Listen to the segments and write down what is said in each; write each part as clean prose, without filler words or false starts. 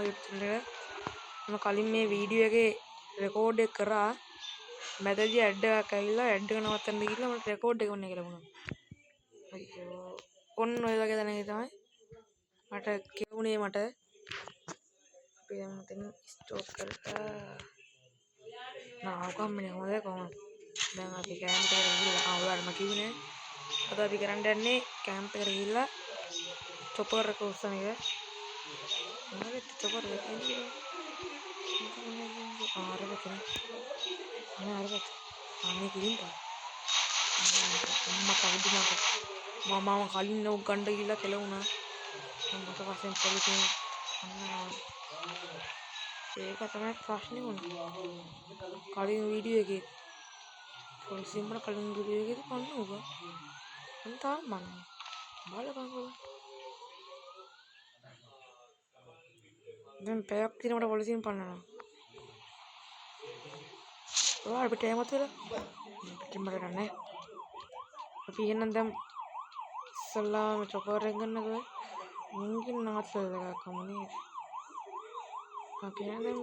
YouTube එක මම කලින් මේ වීඩියෝ එකේ රෙකෝඩ් එක කරා මැදදී ඇඩ් එකක් ඇවිල්ලා ඇඩ් එක නවත්තන්න ගිහිල්ලා මට රෙකෝඩ් එක ඔන්නේ කියලා වුණා. අයියෝ ඔන්න ඔය වගේ දැනගෙන තමයි මට කියුණේ මට අපි දැන් මෙතන ස්ටොප් කරලා නාවකම් නේ කොහොමද දැන් අපි කැම්ප් එකට ගිහිල්ලා ඔයාලම කිව්නේ අද අපි කරන්න යන්නේ කැම්ප් එකට ගිහිල්ලා චොපර් එක උස්සන එක මොනවද චොපර් එක කියන්නේ ආරකට අනේ කිරින්ට අම්මා කවුද මම කලින් නෝ ගන්න ගිහිල්ලා කෙලවුණා මට පස්සෙන් පොලිසියෙන් ඒක තමයි ප්‍රශ්නේ වුණේ කලින් වීඩියෝ එකේ පොලිසියෙන් මට කලින් වීඩියෝ එකේ පන්නෝවා මම තාම මන්නේ බලපංකෝ දැන් පැයක් දිනකට පොලිසියෙන් පන්නනවා ඔයාලා අපිට එමත් වෙලා පිටින් මට ගන්නෑ අපි එන්නම් දැන් ඉස්සල්ලාම චොපර් එක ගන්නකෝ මුංගින් නවත්තලා කමනේ අපි දැන්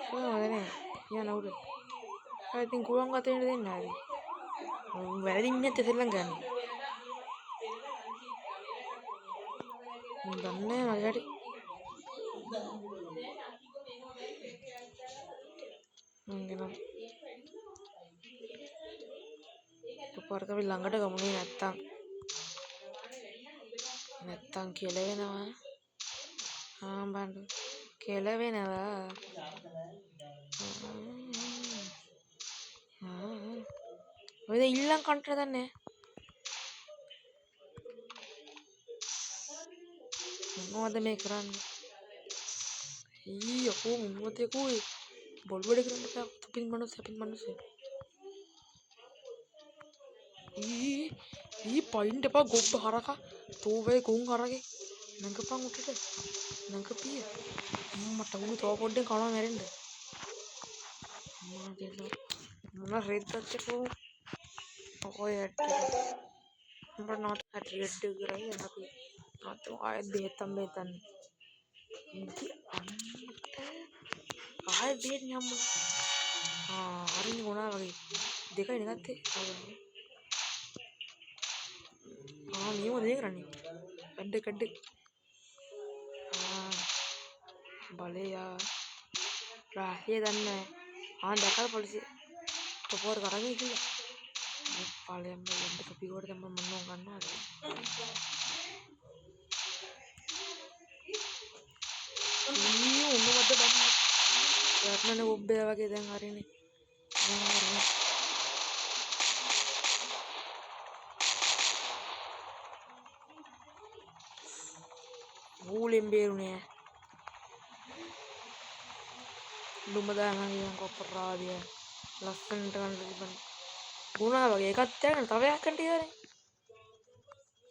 කොහොමදනේ යන උඩ I think ගුවන් ගතේට දෙන්නේ නැහැ වැරදින්නේ නැත්te සෙල්ලම් ගන්න මම දන්නේ නැහැ මට මම පාරක අපි ළඟට ගමුනේ නැත්තම් කෙලවෙනවා බලන්න කෙලවෙනවා ඔය ඉල්ලන් කන්ටර දන්නේ මොනවද මේ කරන්නේ ඊයෝ මොනවද කෝයි බොල්වඩ කරන්න බෑ තුපින් මනුස්සය ඊ පයින්ට එපා ගොබ්බ හරකා තෝවේ ගොන් හරකේ නංගපන් උටට නංගපිය මට උණු තව පොඩ්ඩෙන් කනවා මැරෙන්න මොන රෙද්දච්චකෝ ඔය ඇට් උඹට නෝත් රෙඩ් කරයි අපි නෝත් ආයෙත් බෙහෙත්තම් බෙහෙතන්න ආයෙත් බෙහෙත් යම්ම හරිනේ මොනවා වගේ දෙකයි නෙගත්තේ නියම දේ කරන්නේ කඩ බලයා රාහිය දන්නේ දැකලා පොලිසිය තොපෝර කරගෙන ඉතිලා පාලයන් බෙල්ලට කොපි කොට දැම්ම මොනව ගන්නවද උන්නවද බන්න යත්නන ඔබ්බේ වගේ දැන් හරිනේ ඌලෙන් බේරුනේ දුඹ දානවා කියන කොපරාදිය ලස්සනට ගන්න තිබුණ ගුණා වගේ එකක් තියාගෙන තව එකක් ගන්න ඉවරයි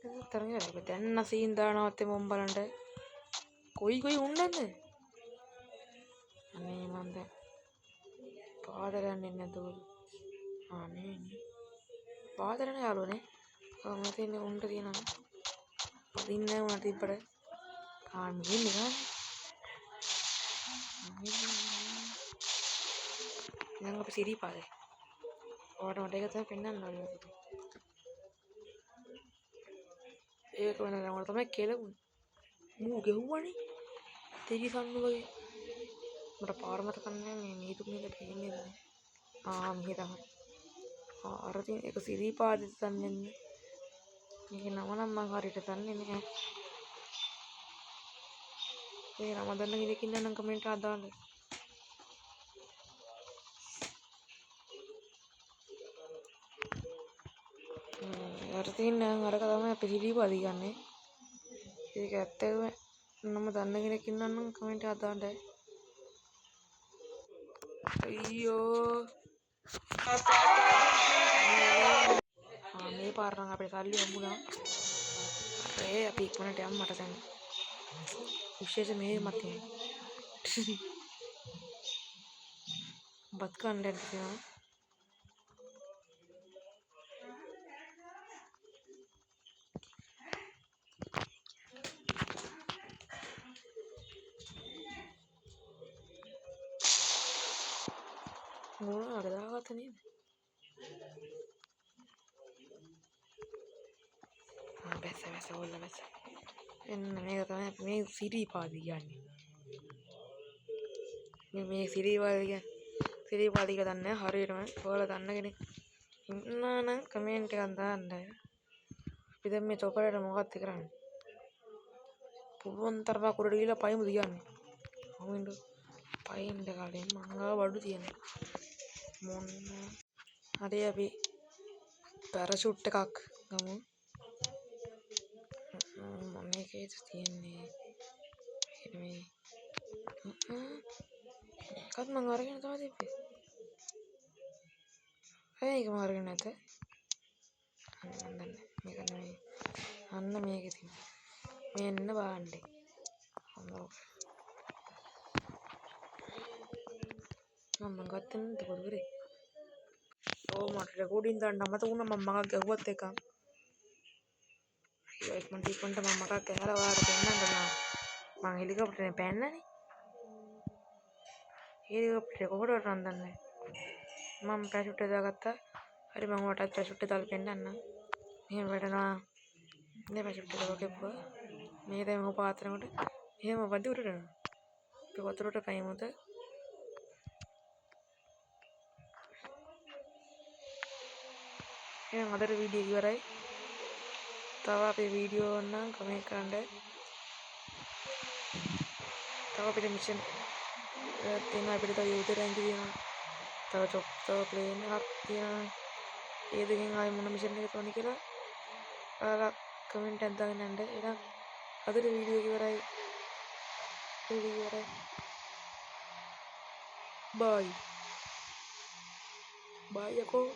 ඒක තරංග ඒක දැන් සීන් දානවත් මොම් බලන්න කොයි උන්නද අනේ මන් දැන් පාදර යන්නේ නැතුව අනේ පාදරනේ යාළුවනේ කොහොමද තියෙන්නේ උන්ට තියෙනවා පදින්නේ උන්ට ඉපඩ කාන්නේ නිකන් දැන් අපි සිරි පාදේ ඔයාලට මට ඒක තමයි පෙන්වන්න ඕනේ ඒක වෙනවා තමයි කෙලුනේ මූ ගෙව්වනේ තිරිසන්නු වගේ මට පාර මතක නැහැ මේ මීතු මේක පේන්නේ නැහැ මෙහෙ තමයි අර තියෙන එක සිරිපාදෙත් දන්නේ මේක නම නම් මම හරියට දන්නේ නැහැ මේ නම දන්න කෙනෙක් ඉන්නවා නම් කමෙන්ට් එකක් දාන්න අර තියෙන අරක තමයි අපි සිරිපාදි ගන්නෙ ඒක ඇත්තටම නම දන්න කෙනෙක් ඉන්නවා නම් කමෙන්ට් එකක් දාන්න අයියෝ මේ පාර නම් අපේ සල්ලි හම්බුණා අපි ඉක්මනට යමු මට දැන් විශේෂ මෙහෙයුමක් තියෙනවා බත් කන්න තියෙනවා මොනවාට දාගත්ත නේද? බැස ඔල්ල බැස. එන්න මේක තමයි මේ සිරිපාදි කියන්නේ. මේ සිරිපාදි කියලා දන්නේ හරියටම ඔයාලා දන්න කෙනෙක් ඉන්නා නම් කමෙන්ට් එකක් දාන්න. අපි දැන් මේ චොකලේට් මොකක්ද කරන්නේ? පුළුවන් තරම කුරට ගිහලා පයිමු තියන්නේ. කොහොමද? පයින්ද කලින් මංගා බඩු තියන්නේ. මොන්න හරි අපි පැරෂූට් එකක් ගමු. මේකේ තියෙන්නේ මේ එකත් මං අරගෙන තමයි තිබ්බේ. ඒක මම අරගෙන නැත. මේක නෙමෙයි. අන්න මේකේ තියෙන්නේ. මෙන්න බාන්නේ. මම ගත්තේ නැද්ද පොඩුරේ? මට රෙකෝඩින් දාන්න අමතක වුණා මම මගක් ගැහුවත් එකක්. ඒක මම ටිකන්ට මම මගක් ගැහලා වාර දෙන්නද මම හෙලිකොප්ටරේ පැන්නනේ. හෙලිකොප්ටරේ කොහොමද රන්දන්නේ? මම පැෂුට් එක දාගත්තා. හරි මම ඔයාලට පැෂුට් එක දාලා පෙන්නන්නම්. මෙහෙම වැඩනවා. මේ පැෂුට් එක දාගපුවා. මේ දැන් මම පාත්‍රෙකට එහෙම වදි උඩට යනවා. අපි වතුරට පයිමුද? එහෙනම් අදට වීඩියෝ ඉවරයි. තව අපේ වීඩියෝ නම් කමෙන්ට් කරන්න. තව අපිට මිෂන් තියෙනවා අපිට තව යුද රැංක තියෙනවා. තව ප්ලේන් එකක් තියෙනවා. ඒ දෙකෙන් ආයි මොන මිෂන් එකද ඕනේ කියලා ඔයාලා කමෙන්ට් එකක් දාගෙන යන්න. එහෙනම් අදට වීඩියෝ ඉවරයි. බයි. බයි යකෝ.